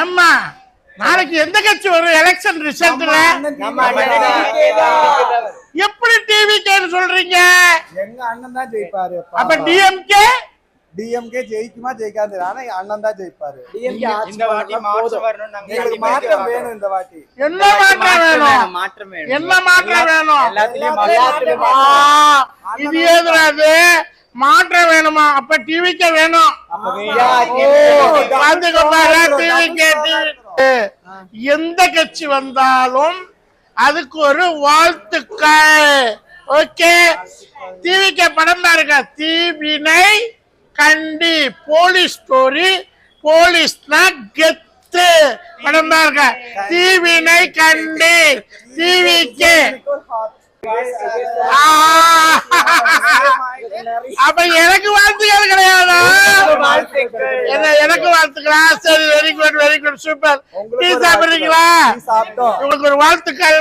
ஏம்மா நாளைக்கு எந்த கட்சி வரும் எலெக்ஷன் ரிசல்ட்ல? எப்படி டிவிகேன்னு சொல்றீங்க? எங்க அண்ணன் தான் ஜெயிப்பாரு. அப்ப டிஎம்கே டிஎம்கே ஜெயிக்குமா ஜெயிக்காது, ஆனா அண்ணன் தான் ஜெயிப்பாரு. இந்த வாட்டி மாற்றம் வரணும். எங்களுக்கு மாற்றம் வேணும். இந்த வாட்டி என்ன மாற்றம் வேணும்? என்ன மாற்றம் வேணும்? இது எதுறாது மாற்றம் வேணுமா? அப்ப டிவிக்கே வேணும். எந்த கட்சி வந்தாலும் அதுக்கு ஒரு வாழ்த்துக்கள். ஓகே, டிவிக்கே படம் பாருங்க. தீவினை கண்டி போலீஸ் ஸ்டோரி, போலீஸ்னா கெத்து படம் பாருங்க. தீவினை கண்டி டிவிக்கே. அப்ப எனக்கு வாழ்த்துக்கள் கிடையாதா? எனக்கு வாழ்த்துக்களா? சரி, very good, very good, super. Tea சாப்பிடுறீங்களா? உங்களுக்கு ஒரு வாழ்த்துக்கள்.